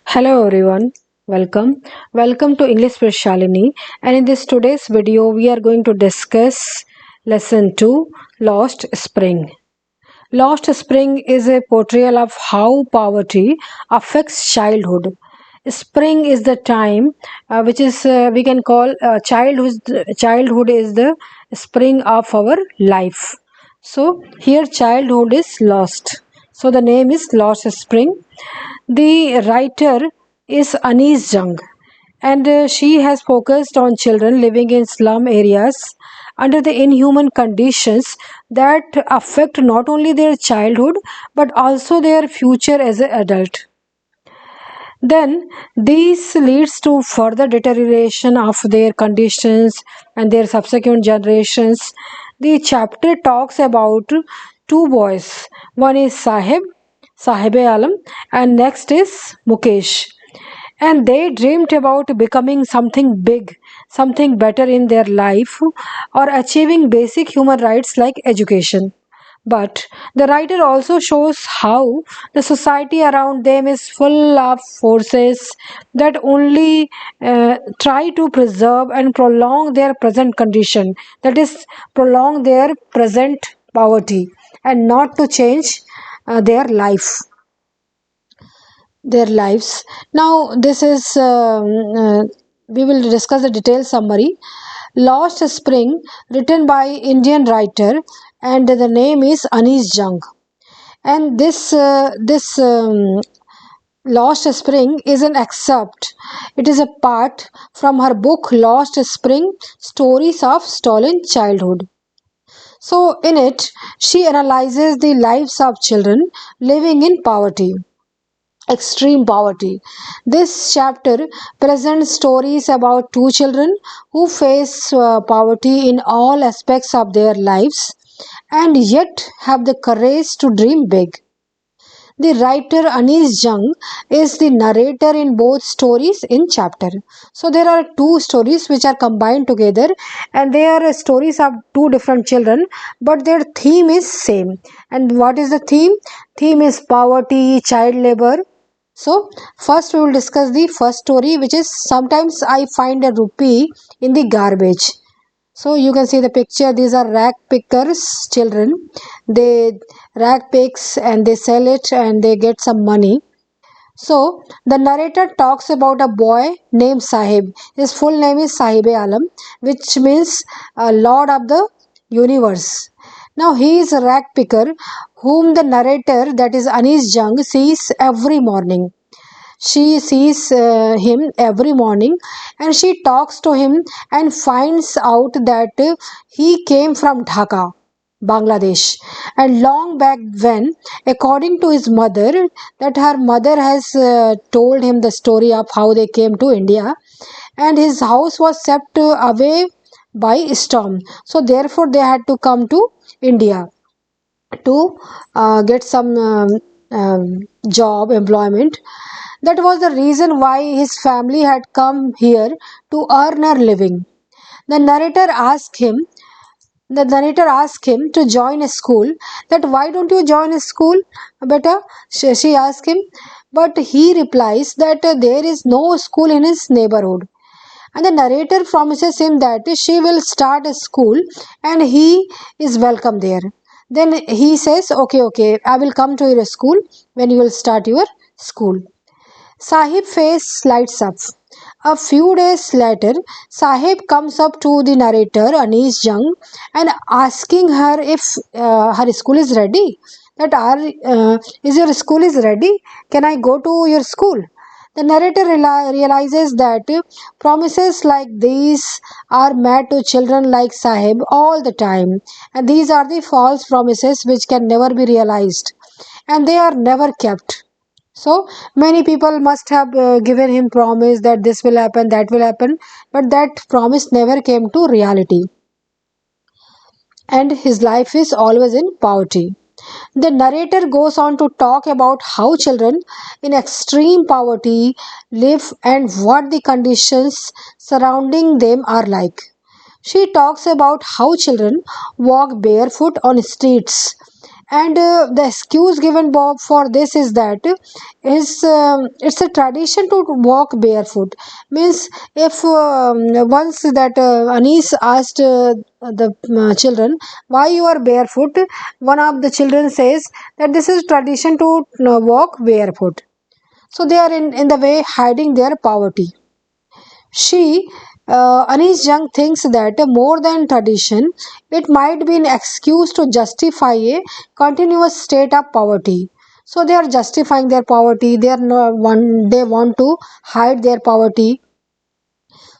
Hello everyone, welcome. Welcome to English Specialini, and in this today's video we are going to discuss lesson 2, Lost Spring. Lost Spring is a portrayal of how poverty affects childhood. Spring is the time which is we can call childhood is the spring of our life. So here childhood is lost. So the name is Lost Spring. The writer is Anis Jung, and she has focused on children living in slum areas under the inhuman conditions that affect not only their childhood but also their future as an adult. Then this leads to further deterioration of their conditions and their subsequent generations. The chapter talks about two boys. One is Sahib Alam, and next is Mukesh. And they dreamed about becoming something big, something better in their life, or achieving basic human rights like education. But the writer also shows how the society around them is full of forces that only try to preserve and prolong their present condition, that is, prolong their present poverty, and not to change their lives. Now, this is we will discuss the detailed summary. Lost Spring, written by Indian writer, and the name is Anis Jung. And this Lost Spring is an excerpt. It is a part from her book Lost Spring: Stories of Stolen Childhood. So, in it, she analyzes the lives of children living in poverty, extreme poverty. This chapter presents stories about two children who face poverty in all aspects of their lives and yet have the courage to dream big. The writer Anis Jung is the narrator in both stories in chapter. So there are two stories which are combined together, and they are stories of two different children, but their theme is same. And what is the theme? Theme is poverty, child labor. So first we will discuss the first story, which is sometimes I find a rupee in the garbage. So you can see the picture. These are rag pickers children. They rag picks and they sell it and they get some money. So the narrator talks about a boy named Sahib. His full name is Sahib Alam, which means Lord of the Universe. Now he is a rag picker whom the narrator, that is Anis Jung, sees every morning. She sees him every morning and she talks to him and finds out that he came from Dhaka, Bangladesh, and long back when, according to his mother, that her mother has told him the story of how they came to India, and his house was swept away by storm. So therefore they had to come to India to get some job employment. That was the reason why his family had come here to earn a living. The narrator asked him the narrator asked him to join a school. That why don't you join a school, beta? She asked him, but he replies that there is no school in his neighborhood. And the narrator promises him that she will start a school and he is welcome there. Then he says, okay, I will come to your school when you will start your school. Sahib's face lights up. A few days later, Sahib comes up to the narrator, Anis Jung, and asking her if her school is ready. Is your school is ready? Can I go to your school? The narrator realizes that promises like these are made to children like Sahib all the time, and these are the false promises which can never be realized, and they are never kept. So many people must have given him promise that this will happen, that will happen, but that promise never came to reality. And his life is always in poverty. The narrator goes on to talk about how children in extreme poverty live and what the conditions surrounding them are like. She talks about how children walk barefoot on streets And the excuse given Bob for this is that is it's a tradition to walk barefoot. Means if once that Anis asked the children why you are barefoot, one of the children says that this is tradition to walk barefoot. So they are in the way hiding their poverty. Anis Jung thinks that more than tradition, it might be an excuse to justify a continuous state of poverty. So they are justifying their poverty. They are no one. They want to hide their poverty.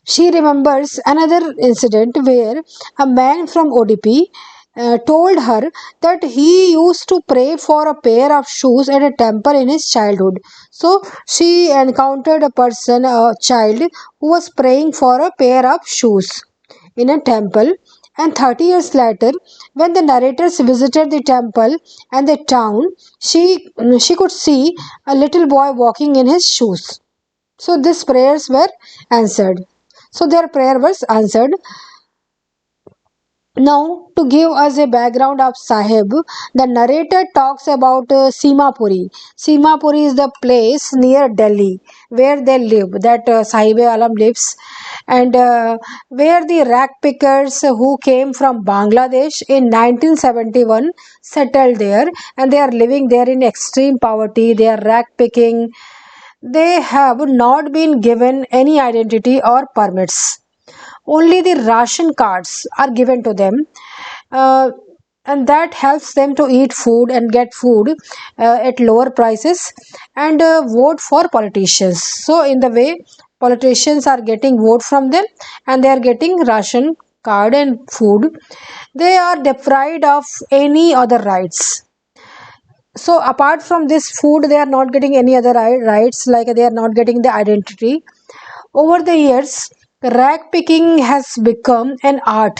She remembers another incident where a man from ODP told her that he used to pray for a pair of shoes at a temple in his childhood. So she encountered a person, a child, who was praying for a pair of shoes in a temple. And 30 years later, when the narrators visited the temple and the town, she could see a little boy walking in his shoes. So these prayers were answered. So their prayer was answered. Now, to give us a background of Sahib, the narrator talks about Simapuri. Simapuri is the place near Delhi where they live, that Sahib Alam lives, and where the rag pickers who came from Bangladesh in 1971 settled there, and they are living there in extreme poverty. They are rag picking. They have not been given any identity or permits. Only the ration cards are given to them, uh, and that helps them to eat food and get food at lower prices and vote for politicians. So in the way, politicians are getting vote from them and they are getting ration card and food. They are deprived of any other rights. So apart from this food, they are not getting any other rights, like they are not getting the identity. Over the years, rag picking has become an art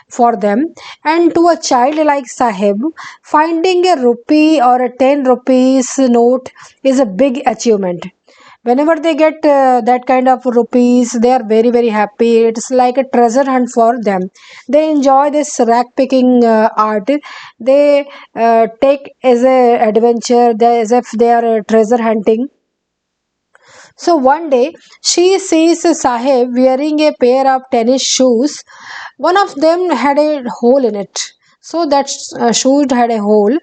for them, and to a child like Sahib, finding a rupee or a 10 rupees note is a big achievement. Whenever they get that kind of rupees, they are very very happy. It's like a treasure hunt for them. They enjoy this rag picking art. They take as a adventure, as if they are treasure hunting. So one day she sees Sahib wearing a pair of tennis shoes. One of them had a hole in it. So that shoe had a hole,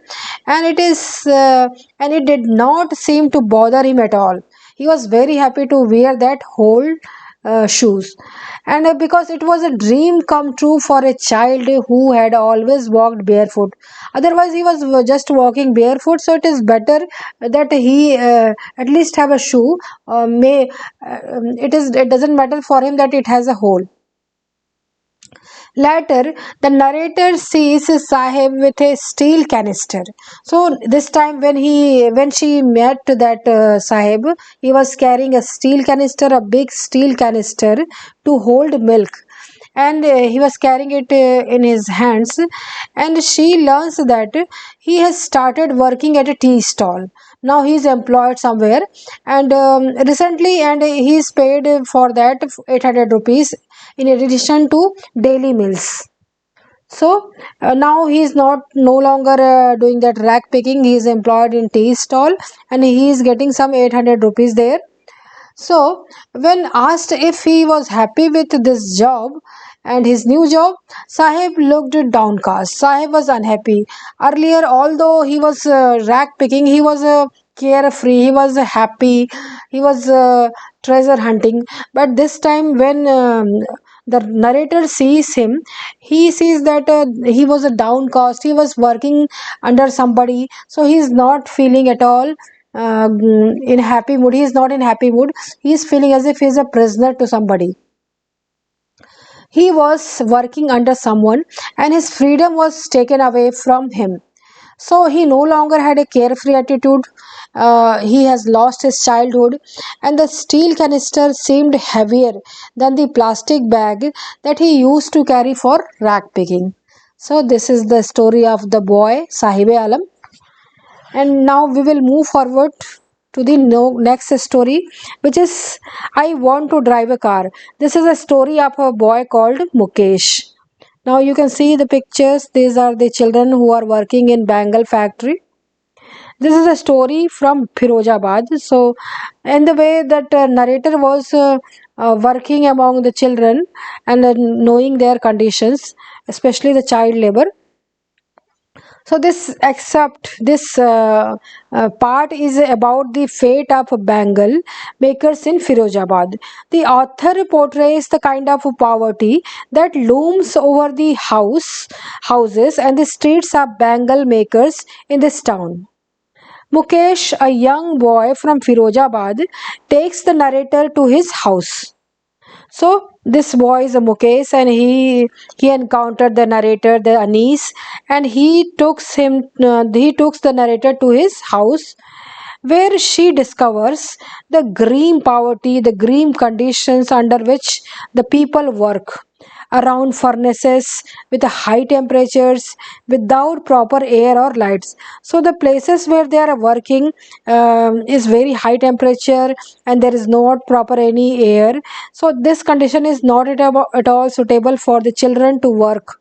and it did not seem to bother him at all. He was very happy to wear that whole shoes, and because it was a dream come true for a child who had always walked barefoot. Otherwise he was just walking barefoot, so it is better that he at least have a shoe. May it doesn't matter for him that it has a hole. Later, the narrator sees Sahib with a steel canister. So this time, when she met that Sahib, he was carrying a steel canister, a big steel canister to hold milk, and he was carrying it in his hands. And she learns that he has started working at a tea stall. Now he is employed somewhere, and recently, and he is paid for that 800 rupees in addition to daily meals. So now he is not no longer doing that rack picking. He is employed in tea stall and he is getting some 800 rupees there. So when asked if he was happy with this job and his new job, Sahib looked downcast. Sahib was unhappy. Earlier, although he was rack picking, he was carefree, he was happy, he was treasure hunting. But this time, when the narrator sees him, he sees that he was a downcast, he was working under somebody, so he is not feeling at all in happy mood. He is not in happy mood. He is feeling as if he is a prisoner to somebody. He was working under someone and his freedom was taken away from him. So he no longer had a carefree attitude. He has lost his childhood, and the steel canister seemed heavier than the plastic bag that he used to carry for rag picking. So this is the story of the boy Sahib Alam. And now we will move forward to the next story, which is I Want to Drive a Car. This is a story of a boy called Mukesh. Now you can see the pictures. These are the children who are working in Bangle factory. This is a story from Firozabad. So, in the way that narrator was working among the children and knowing their conditions, especially the child labor. So this part is about the fate of Bengal makers in Firozabad. The author portrays the kind of poverty that looms over the houses and the streets of Bengal makers in this town. Mukesh, a young boy from Firozabad, takes the narrator to his house. So this boy is a Mukesh, and he encountered the narrator, the Anis, and he took the narrator to his house, where she discovers the grim poverty, the grim conditions under which the people work around furnaces with high temperatures without proper air or lights. So the places where they are working is very high temperature, and there is not proper any air. So this condition is not at all suitable for the children to work.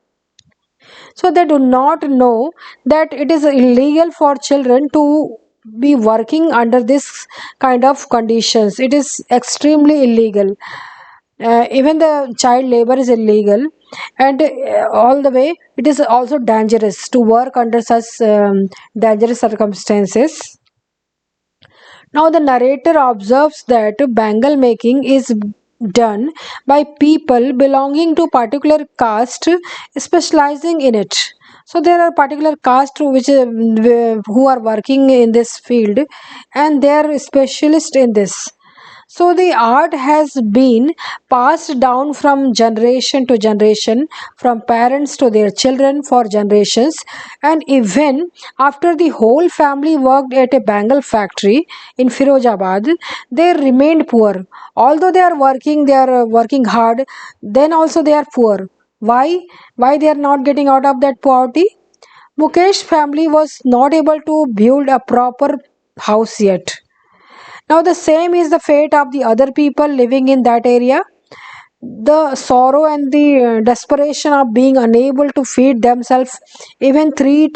So they do not know that it is illegal for children to be working under this kind of conditions. It is extremely illegal. Even the child labor is illegal, and all the way it is also dangerous to work under such dangerous circumstances. Now, the narrator observes that bangle making is done by people belonging to particular caste specializing in it. So there are particular caste who are working in this field, and they are specialists in this. So the art has been passed down from generation to generation, from parents to their children for generations, and even after the whole family worked at a bangle factory in Firozabad, they remained poor. Although they are working hard, then also they are poor. Why? Why they are not getting out of that poverty? Mukesh family was not able to build a proper house yet. Now, the same is the fate of the other people living in that area. The sorrow and the desperation of being unable to feed themselves even three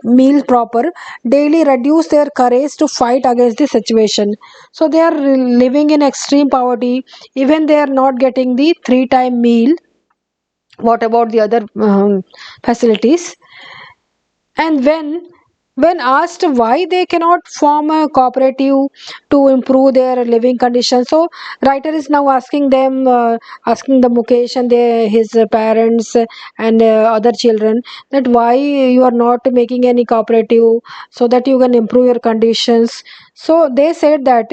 meals proper daily reduce their courage to fight against the situation. So they are living in extreme poverty. Even they are not getting the three-time meal. What about the other facilities? And when asked why they cannot form a cooperative to improve their living conditions, so writer is now asking them, asking the Mukesh and his parents and other children, that why you are not making any cooperative so that you can improve your conditions. So they said that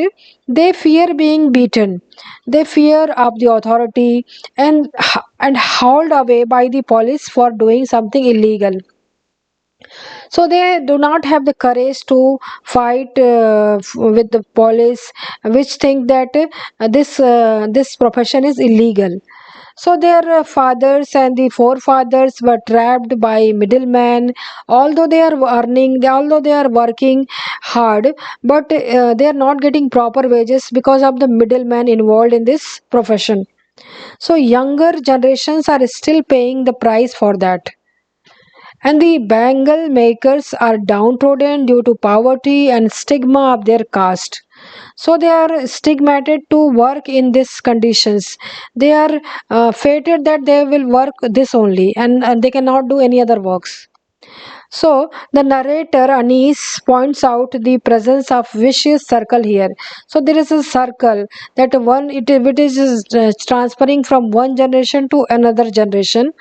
they fear being beaten, they fear of the authority, and hauled away by the police for doing something illegal. So they do not have the courage to fight with the police, which think that this profession is illegal. So their fathers and the forefathers were trapped by middlemen. Although they are working hard, but they are not getting proper wages because of the middlemen involved in this profession. So younger generations are still paying the price for that, and the bangle makers are downtrodden due to poverty and stigma of their caste. So they are stigmatized to work in these conditions. They are fated that they will work this only, and they cannot do any other works. So the narrator Anis points out the presence of vicious circle here. So there is a circle that it is transferring from one generation to another generation,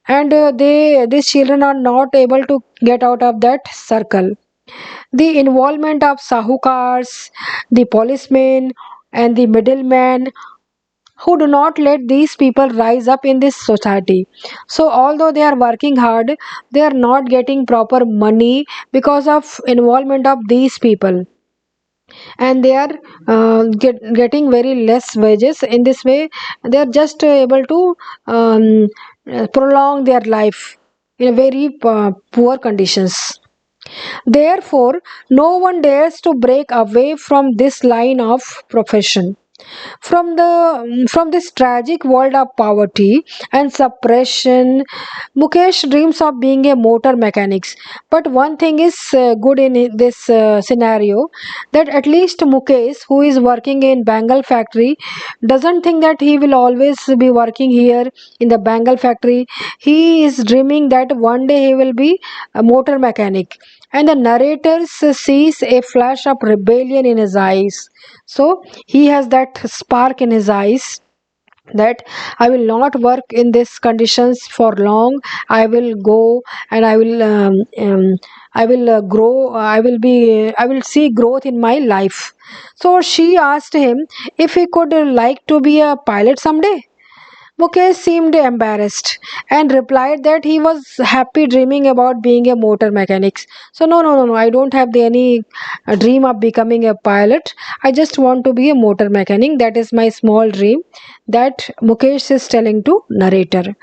and these children are not able to get out of that circle. The involvement of sahukars, the policemen, and the middlemen who do not let these people rise up in this society. So although they are working hard, they are not getting proper money because of involvement of these people, and they are getting very less wages. In this way they are just able to prolong their life in a very poor conditions. Therefore no one dares to break away from this line of profession. From this tragic world of poverty and suppression, Mukesh dreams of being a motor mechanic. But one thing is good in this scenario, that at least Mukesh, who is working in Bengal factory, doesn't think that he will always be working here in the Bengal factory. He is dreaming that one day he will be a motor mechanic, and the narrator sees a flash of rebellion in his eyes. So he has that spark in his eyes, that I will not work in these conditions for long. I will go, and I will grow. I will see growth in my life. So she asked him if he could like to be a pilot someday. Mukesh seemed embarrassed and replied that he was happy dreaming about being a motor mechanic. So no, I don't have any dream of becoming a pilot. I just want to be a motor mechanic. That is my small dream. That Mukesh is telling to narrator.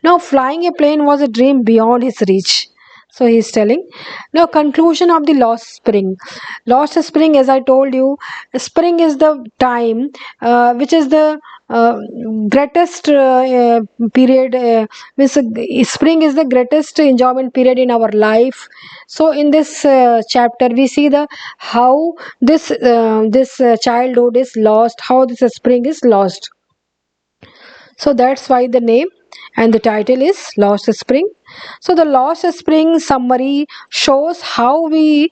Now flying a plane was a dream beyond his reach. So he's telling. Now conclusion of the lost spring. Lost spring, as I told you, spring is the time which is the greatest period. Spring is the greatest enjoyment period in our life. So in this chapter, we see the how this childhood is lost, how this spring is lost. So that's why the name and the title is Lost Spring. So the Lost Spring summary shows how we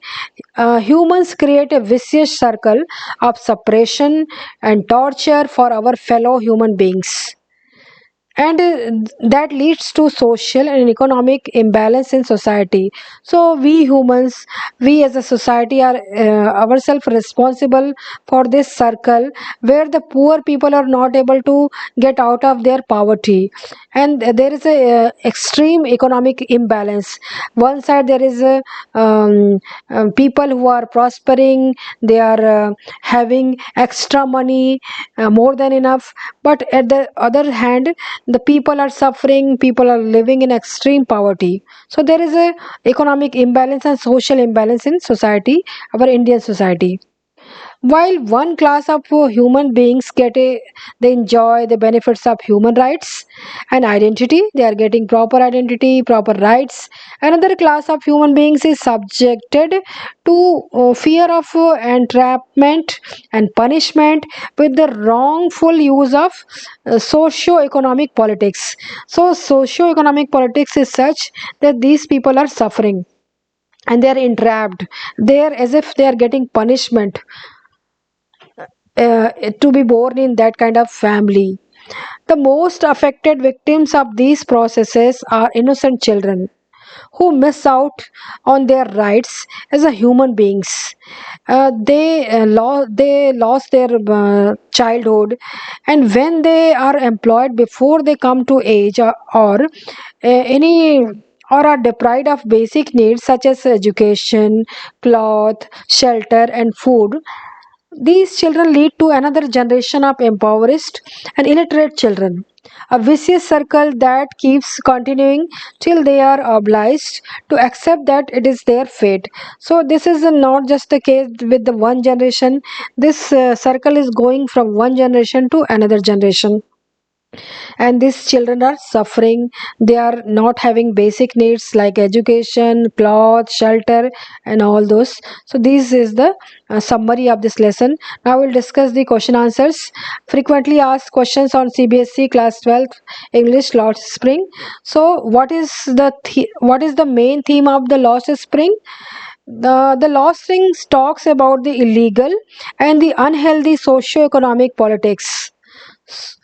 humans create a vicious circle of suppression and torture for our fellow human beings, and that leads to social and economic imbalance in society. So we humans, we as a society are ourselves responsible for this circle, where the poor people are not able to get out of their poverty, and there is a extreme economic imbalance. One side there is a people who are prospering, they are having extra money, more than enough, but at the other hand, the people are suffering, people are living in extreme poverty. So there is a economic imbalance and social imbalance in society, our Indian society. While one class of human beings they enjoy the benefits of human rights and identity, they are getting proper identity, proper rights. Another class of human beings is subjected to fear of entrapment and punishment with the wrongful use of socio-economic politics. So socio-economic politics is such that these people are suffering and they are entrapped. They are as if they are getting punishment to be born in that kind of family. The most affected victims of these processes are innocent children who miss out on their rights as a human beings. They lost their childhood, and when they are employed before they come to age, or any or are deprived of basic needs such as education, cloth, shelter, and food, these children lead to another generation of impoverished and illiterate children. A vicious circle that keeps continuing till they are obliged to accept that it is their fate. So, this is not just the case with the one generation, this circle is going from one generation to another generation, and these children are suffering. They are not having basic needs like education, cloth, shelter, and all those. So this is the summary of this lesson. Now we'll discuss the question answers. Frequently asked questions on CBSE class 12 English Lost Spring. So what is the main theme of the Lost Spring? The Lost Spring talks about the illegal and the unhealthy socio-economic politics,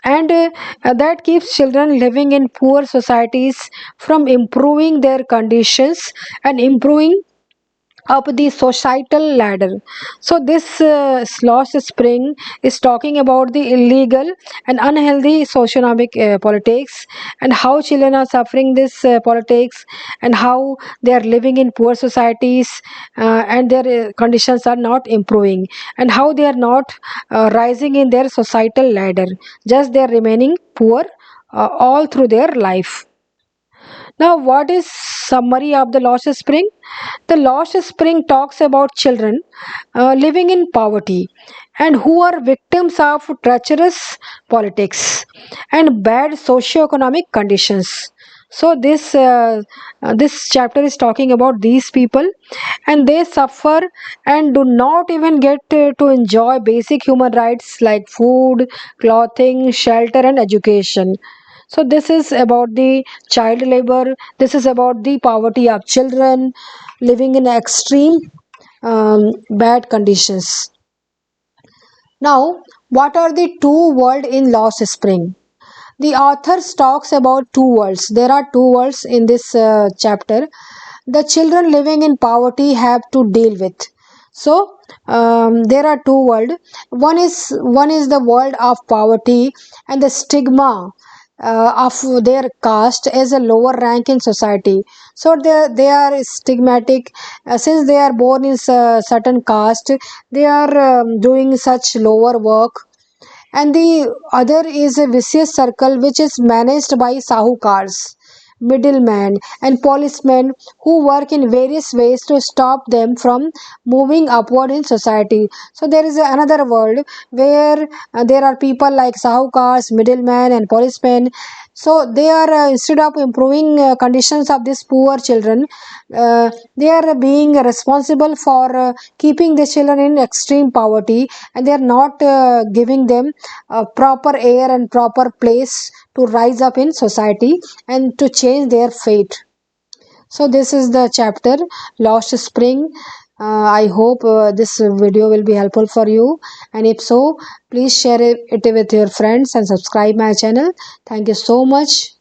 and that keeps children living in poor societies from improving their conditions and improving up the societal ladder. So this lost spring is talking about the illegal and unhealthy socioeconomic politics, and how children are suffering this politics, and how they are living in poor societies, and their conditions are not improving, and how they are not rising in their societal ladder, just they are remaining poor all through their life. Now, what is summary of the Lost Spring? The Lost Spring talks about children living in poverty and who are victims of treacherous politics and bad socio-economic conditions. So this chapter is talking about these people, and they suffer and do not even get to enjoy basic human rights like food, clothing, shelter, and education. So this is about the child labor. This is about the poverty of children living in extreme bad conditions. Now, what are the two worlds in Lost Spring? The author talks about two worlds. There are two worlds in this chapter. The children living in poverty have to deal with. So there are two worlds. One is the world of poverty and the stigma of their caste as a lower rank in society. So they are stigmatic since they are born in certain caste. They are doing such lower work, and the other is a vicious circle which is managed by sahukars, middlemen, and policemen who work in various ways to stop them from moving upward in society. So there is another world where there are people like sahukars, middlemen, and policemen. So they are instead of improving conditions of these poor children, they are being responsible for keeping the children in extreme poverty, and they are not giving them proper air and proper place to rise up in society and to change their fate. So this is the chapter Lost Spring. I hope this video will be helpful for you, and if so, please share it with your friends and subscribe my channel. Thank you so much.